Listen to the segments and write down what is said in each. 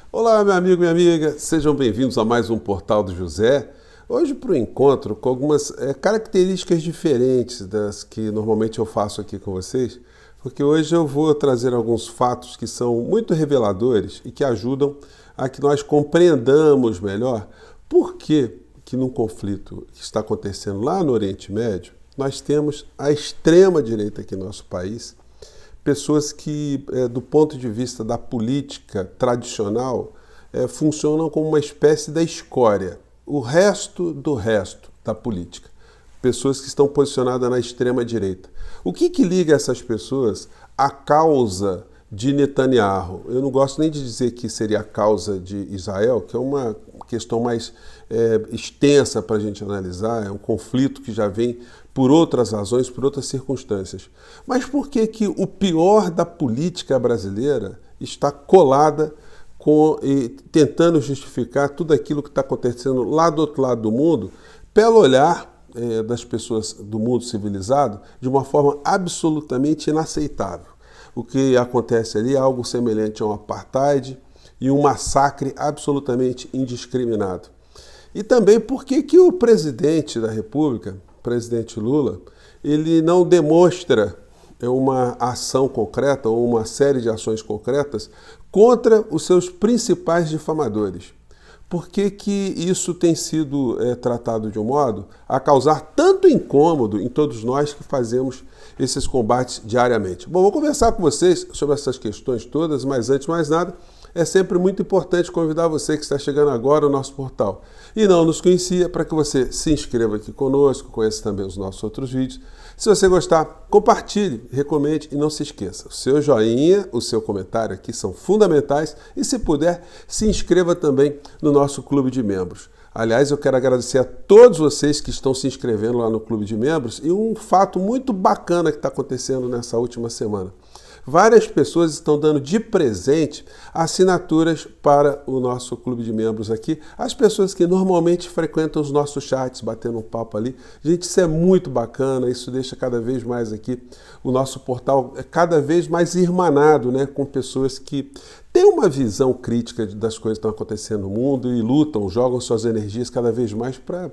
Olá, meu amigo, minha amiga, sejam bem-vindos a mais um Portal do José. Hoje para o encontro com algumas características diferentes das que normalmente eu faço aqui com vocês, porque hoje eu vou trazer alguns fatos que são muito reveladores e que ajudam a que nós compreendamos melhor por que num conflito que está acontecendo lá no Oriente Médio, nós temos a extrema-direita aqui no nosso país, pessoas que, do ponto de vista da política tradicional, funcionam como uma espécie da escória, o resto do resto da política. Pessoas que estão posicionadas na extrema-direita. O que liga essas pessoas à causa de Netanyahu? Eu não gosto nem de dizer que seria a causa de Israel, que é uma questão mais extensa para a gente analisar, é um conflito que já vem por outras razões, por outras circunstâncias. Mas por que o pior da política brasileira está colada e tentando justificar tudo aquilo que está acontecendo lá do outro lado do mundo, pelo olhar das pessoas do mundo civilizado, de uma forma absolutamente inaceitável? O que acontece ali é algo semelhante a um apartheid e um massacre absolutamente indiscriminado. E também por que o presidente da República, o presidente Lula, ele não demonstra uma ação concreta ou uma série de ações concretas contra os seus principais difamadores? Por que isso tem sido tratado de um modo a causar tanto incômodo em todos nós que fazemos esses combates diariamente? Bom, vou conversar com vocês sobre essas questões todas, mas antes de mais nada, é sempre muito importante convidar você que está chegando agora ao nosso portal e não nos conhecia, para que você se inscreva aqui conosco, conheça também os nossos outros vídeos. Se você gostar, compartilhe, recomende e não se esqueça. O seu joinha, o seu comentário aqui são fundamentais e, se puder, se inscreva também no nosso clube de membros. Aliás, eu quero agradecer a todos vocês que estão se inscrevendo lá no clube de membros e um fato muito bacana que está acontecendo nessa última semana. Várias pessoas estão dando de presente assinaturas para o nosso clube de membros aqui. As pessoas que normalmente frequentam os nossos chats, batendo um papo ali. Gente, isso é muito bacana, isso deixa cada vez mais aqui o nosso portal cada vez mais irmanado, né, com pessoas que têm uma visão crítica das coisas que estão acontecendo no mundo e lutam, jogam suas energias cada vez mais para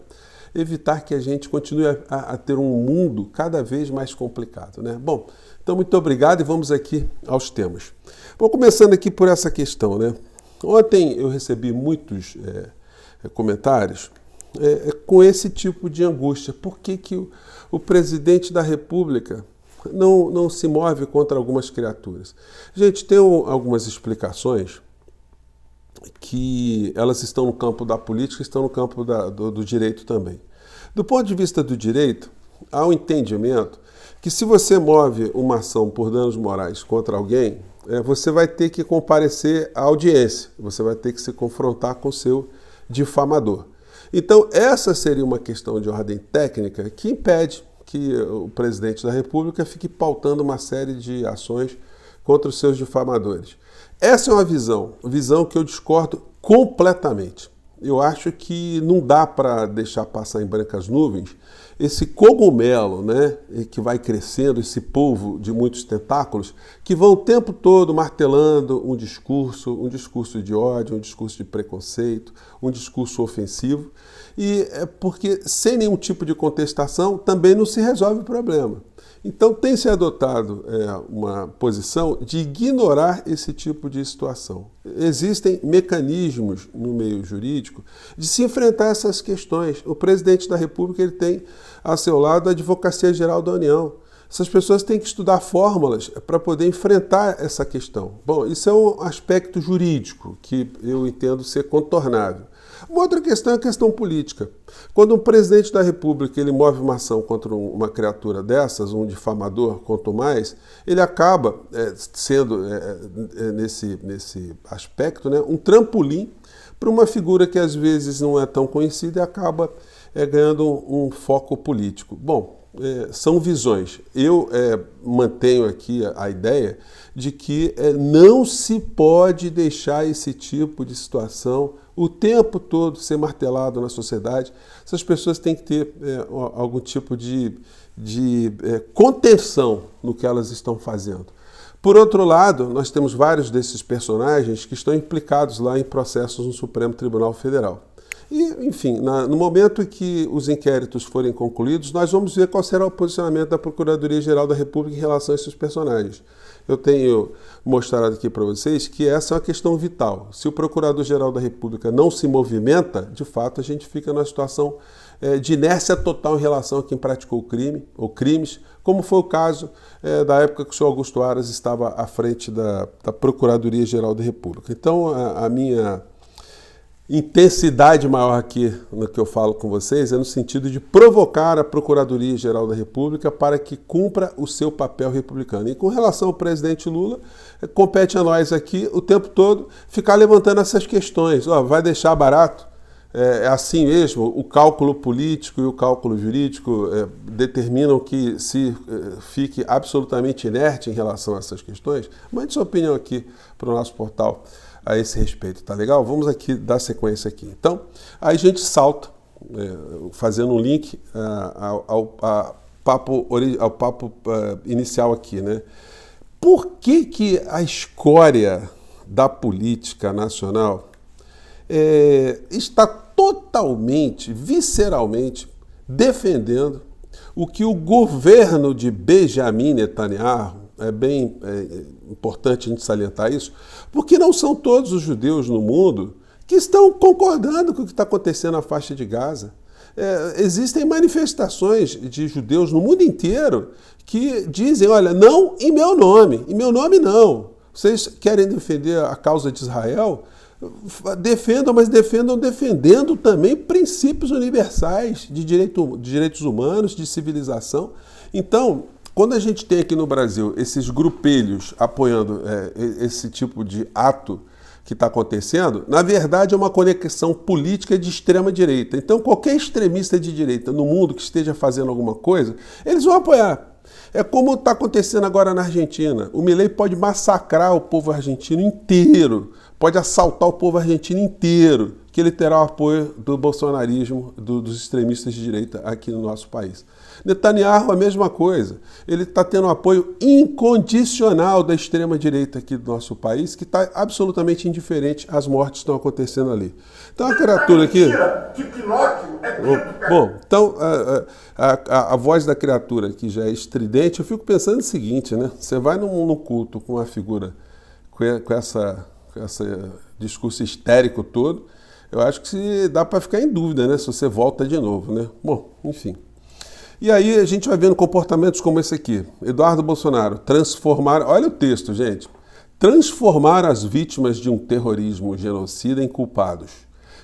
evitar que a gente continue a ter um mundo cada vez mais complicado, né? Bom, então muito obrigado e vamos aqui aos temas. Bom, começando aqui por essa questão, né? Ontem eu recebi muitos comentários com esse tipo de angústia. Por que o presidente da República não se move contra algumas criaturas? Gente, tem algumas explicações que elas estão no campo da política, estão no campo do direito também. Do ponto de vista do direito, há um entendimento que se você move uma ação por danos morais contra alguém, você vai ter que comparecer à audiência, você vai ter que se confrontar com o seu difamador. Então, essa seria uma questão de ordem técnica que impede que o presidente da República fique pautando uma série de ações contra os seus difamadores. Essa é uma visão que eu discordo completamente. Eu acho que não dá para deixar passar em brancas nuvens esse cogumelo, né, que vai crescendo, esse polvo de muitos tentáculos, que vão o tempo todo martelando um discurso de ódio, um discurso de preconceito, um discurso ofensivo, e é porque sem nenhum tipo de contestação também não se resolve o problema. Então tem se adotado uma posição de ignorar esse tipo de situação. Existem mecanismos no meio jurídico de se enfrentar essas questões. O presidente da República ele tem a seu lado a Advocacia Geral da União. Essas pessoas têm que estudar fórmulas para poder enfrentar essa questão. Bom, isso é um aspecto jurídico que eu entendo ser contornável. Uma outra questão é a questão política. Quando um presidente da República ele move uma ação contra uma criatura dessas, um difamador, quanto mais, ele acaba sendo, nesse aspecto, né, um trampolim para uma figura que às vezes não é tão conhecida e acaba ganhando um foco político. Bom, são visões. Eu mantenho aqui a ideia de que não se pode deixar esse tipo de situação o tempo todo ser martelado na sociedade. Essas pessoas têm que ter algum tipo de contenção no que elas estão fazendo. Por outro lado, nós temos vários desses personagens que estão implicados lá em processos no Supremo Tribunal Federal. E, enfim, no momento em que os inquéritos forem concluídos, nós vamos ver qual será o posicionamento da Procuradoria-Geral da República em relação a esses personagens. Eu tenho mostrado aqui para vocês que essa é uma questão vital. Se o Procurador-Geral da República não se movimenta, de fato, a gente fica numa situação de inércia total em relação a quem praticou o crime ou crimes, como foi o caso da época que o senhor Augusto Aras estava à frente da Procuradoria-Geral da República. Então, a minha intensidade maior aqui no que eu falo com vocês é no sentido de provocar a Procuradoria-Geral da República para que cumpra o seu papel republicano. E com relação ao presidente Lula, compete a nós aqui o tempo todo ficar levantando essas questões. Vai deixar barato? É assim mesmo? O cálculo político e o cálculo jurídico determinam que se fique absolutamente inerte em relação a essas questões? Mande sua opinião aqui para o nosso portal a esse respeito, tá legal? Vamos aqui dar sequência aqui. Então, aí a gente salta, fazendo um link ao papo inicial aqui, né? Por que a escória da política nacional está totalmente, visceralmente defendendo o que o governo de Benjamin Netanyahu, é bem importante a gente salientar isso, porque não são todos os judeus no mundo que estão concordando com o que está acontecendo na faixa de Gaza. Existem manifestações de judeus no mundo inteiro que dizem, olha, não em meu nome não. Vocês querem defender a causa de Israel? Defendam, mas defendendo também princípios universais de direitos humanos, de civilização. Então, quando a gente tem aqui no Brasil esses grupelhos apoiando esse tipo de ato que está acontecendo, na verdade é uma conexão política de extrema-direita. Então, qualquer extremista de direita no mundo que esteja fazendo alguma coisa, eles vão apoiar. É como está acontecendo agora na Argentina. O Milei pode massacrar o povo argentino inteiro, pode assaltar o povo argentino inteiro, que ele terá o apoio do bolsonarismo, dos extremistas de direita aqui no nosso país. Netanyahu, a mesma coisa. Ele está tendo um apoio incondicional da extrema-direita aqui do nosso país, que está absolutamente indiferente às mortes que estão acontecendo ali. Então, a criatura aqui... Bom, então, a voz da criatura aqui já é estridente. Eu fico pensando o seguinte, né? Você vai num culto com uma figura com esse discurso histérico todo, eu acho que dá para ficar em dúvida, né? Se você volta de novo, né? Bom, enfim. E aí a gente vai vendo comportamentos como esse aqui. Eduardo Bolsonaro, olha o texto, gente. Transformar as vítimas de um terrorismo genocida em culpados.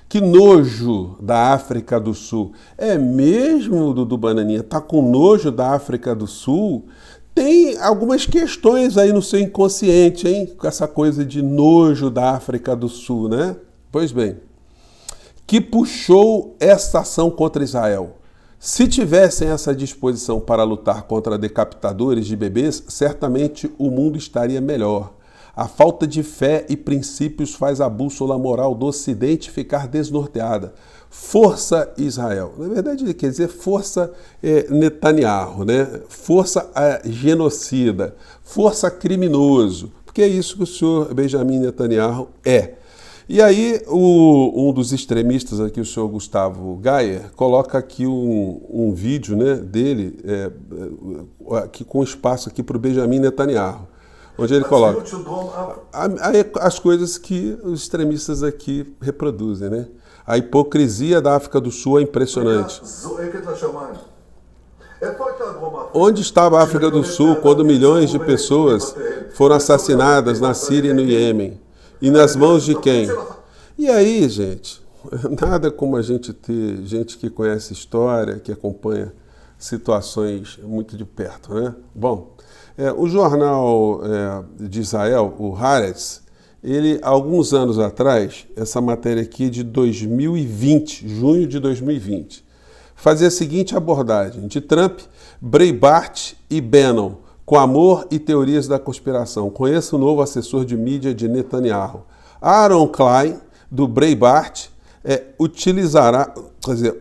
Que nojo da África do Sul. É mesmo, Dudu Bananinha? Tá com nojo da África do Sul? Tem algumas questões aí no seu inconsciente, hein? Com essa coisa de nojo da África do Sul, né? Pois bem, que puxou essa ação contra Israel. Se tivessem essa disposição para lutar contra decapitadores de bebês, certamente o mundo estaria melhor. A falta de fé e princípios faz a bússola moral do Ocidente ficar desnorteada. Força Israel. Na verdade, ele quer dizer força Netanyahu, né? Força genocida, força criminoso, porque é isso que o senhor Benjamin Netanyahu é. E aí, um dos extremistas aqui, o senhor Gustavo Gayer, coloca aqui um vídeo, né, dele, aqui com espaço aqui para o Benjamin Netanyahu, onde ele coloca as coisas que os extremistas aqui reproduzem, né? A hipocrisia da África do Sul é impressionante. Onde estava a África do Sul quando milhões de pessoas foram assassinadas na Síria e no Iêmen? E nas mãos de quem? E aí, gente, nada como a gente ter gente que conhece história, que acompanha situações muito de perto, né? Bom, o jornal de Israel, o Haaretz, ele, há alguns anos atrás, essa matéria aqui é de 2020, junho de 2020, fazia a seguinte abordagem: de Trump, Breitbart e Bannon, com amor e teorias da conspiração. Conheça o novo assessor de mídia de Netanyahu. Aaron Klein, do Breitbart,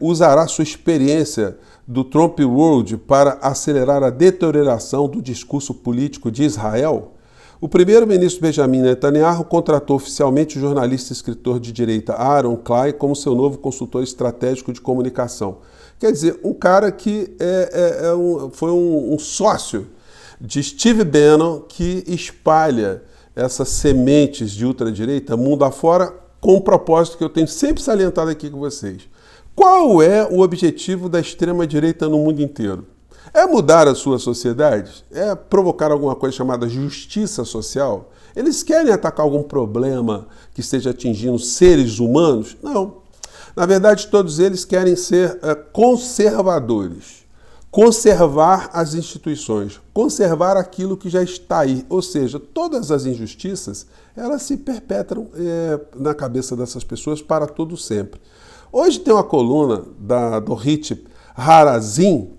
usará sua experiência do Trump World para acelerar a deterioração do discurso político de Israel. O primeiro-ministro Benjamin Netanyahu contratou oficialmente o jornalista e escritor de direita Aaron Klein como seu novo consultor estratégico de comunicação. Quer dizer, um cara que foi um sócio de Steve Bannon, que espalha essas sementes de ultradireita mundo afora, com um propósito que eu tenho sempre salientado aqui com vocês. Qual é o objetivo da extrema-direita no mundo inteiro? É mudar a sua sociedade? É provocar alguma coisa chamada justiça social? Eles querem atacar algum problema que esteja atingindo seres humanos? Não. Na verdade, todos eles querem ser conservadores. Conservar as instituições, conservar aquilo que já está aí. Ou seja, todas as injustiças, elas se perpetram na cabeça dessas pessoas para todo sempre. Hoje tem uma coluna da Dorit Harazin,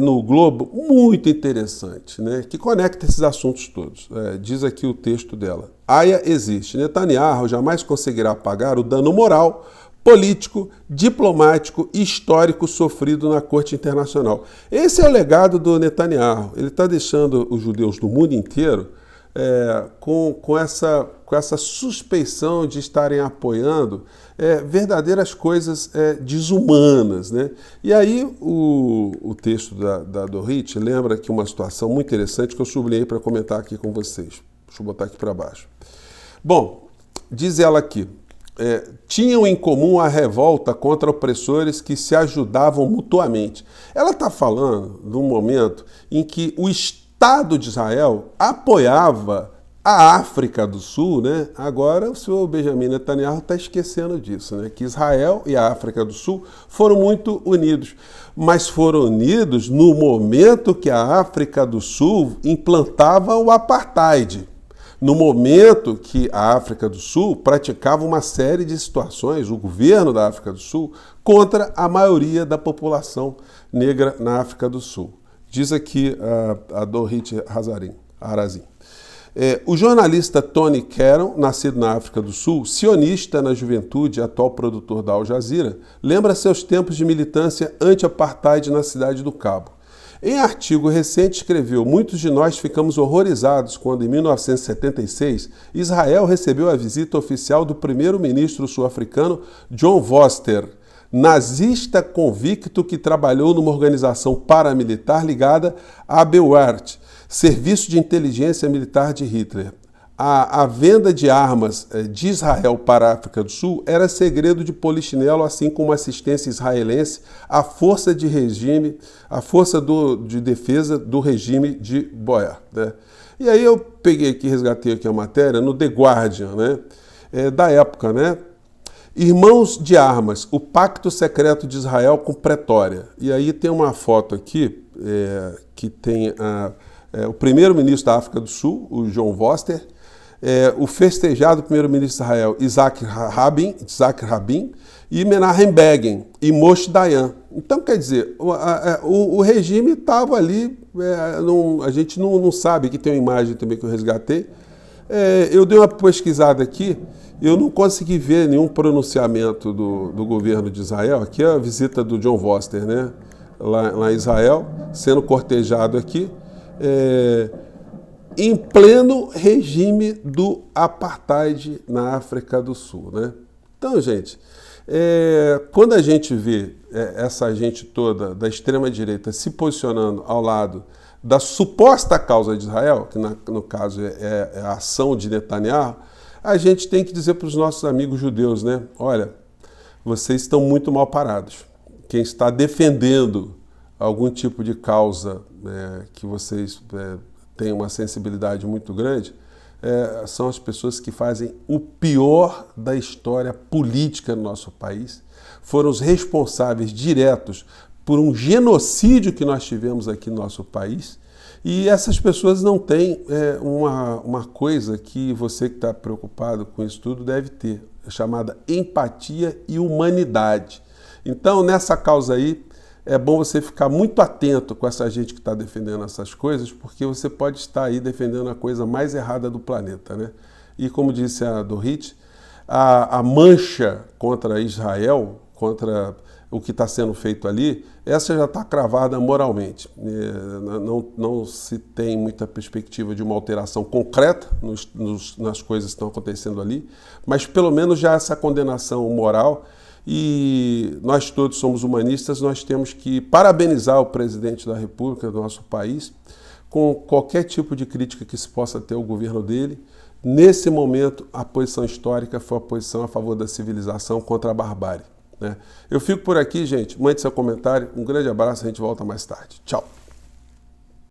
no Globo, muito interessante, né, que conecta esses assuntos todos. Diz aqui o texto dela. Aya existe. Netanyahu jamais conseguirá pagar o dano moral, político, diplomático e histórico sofrido na Corte Internacional. Esse é o legado do Netanyahu. Ele está deixando os judeus do mundo inteiro com essa suspeição de estarem apoiando verdadeiras coisas desumanas, né? E aí o texto da Dorit lembra aqui uma situação muito interessante que eu sublinhei para comentar aqui com vocês. Deixa eu botar aqui para baixo. Bom, diz ela aqui, tinham em comum a revolta contra opressores que se ajudavam mutuamente. Ela está falando de um momento em que o Estado de Israel apoiava a África do Sul, né? Agora o senhor Benjamin Netanyahu está esquecendo disso, né? Que Israel e a África do Sul foram muito unidos, mas foram unidos no momento que a África do Sul implantava o apartheid. No momento que a África do Sul praticava uma série de situações, o governo da África do Sul, contra a maioria da população negra na África do Sul. Diz aqui a Dorit Harazin. O jornalista Tony Caron, nascido na África do Sul, sionista na juventude e atual produtor da Al Jazeera, lembra seus tempos de militância anti-apartheid na cidade do Cabo. Em artigo recente escreveu: muitos de nós ficamos horrorizados quando, em 1976, Israel recebeu a visita oficial do primeiro-ministro sul-africano John Vorster, nazista convicto que trabalhou numa organização paramilitar ligada à Bewart, Serviço de Inteligência Militar de Hitler. A venda de armas de Israel para a África do Sul era segredo de polichinelo, assim como assistência israelense à força de regime, à força de defesa do regime de Boer, né? E aí eu peguei aqui, resgatei aqui a matéria no The Guardian, né? Da época, né? Irmãos de armas, o pacto secreto de Israel com Pretória. E aí tem uma foto aqui que tem o primeiro-ministro da África do Sul, o John Vorster, o festejado primeiro-ministro de Israel, Isaac Rabin, e Menachem Begin, e Moshe Dayan. Então, quer dizer, o regime estava ali, a gente não sabe, que tem uma imagem também que eu resgatei. Eu dei uma pesquisada aqui, eu não consegui ver nenhum pronunciamento do governo de Israel. Aqui é a visita do John Vorster, né? Lá em Israel, sendo cortejado aqui, em pleno regime do apartheid na África do Sul, né? Então, gente, quando a gente vê essa gente toda da extrema-direita se posicionando ao lado da suposta causa de Israel, que no caso é a ação de Netanyahu, a gente tem que dizer para os nossos amigos judeus, né? Olha, vocês estão muito mal parados. Quem está defendendo algum tipo de causa que vocês têm uma sensibilidade muito grande, são as pessoas que fazem o pior da história política no nosso país, foram os responsáveis diretos por um genocídio que nós tivemos aqui no nosso país, e essas pessoas não têm uma coisa que você que está preocupado com isso tudo deve ter, chamada empatia e humanidade. Então, nessa causa aí, é bom você ficar muito atento com essa gente que está defendendo essas coisas, porque você pode estar aí defendendo a coisa mais errada do planeta, né? E como disse a Dorit, a mancha contra Israel, contra o que está sendo feito ali, essa já está cravada moralmente. Não se tem muita perspectiva de uma alteração concreta nas coisas que estão acontecendo ali, mas pelo menos já essa condenação moral. E nós todos somos humanistas, nós temos que parabenizar o presidente da República do nosso país com qualquer tipo de crítica que se possa ter ao governo dele. Nesse momento, a posição histórica foi a posição a favor da civilização contra a barbárie, né? Eu fico por aqui, gente. Mande seu comentário. Um grande abraço, a gente volta mais tarde. Tchau!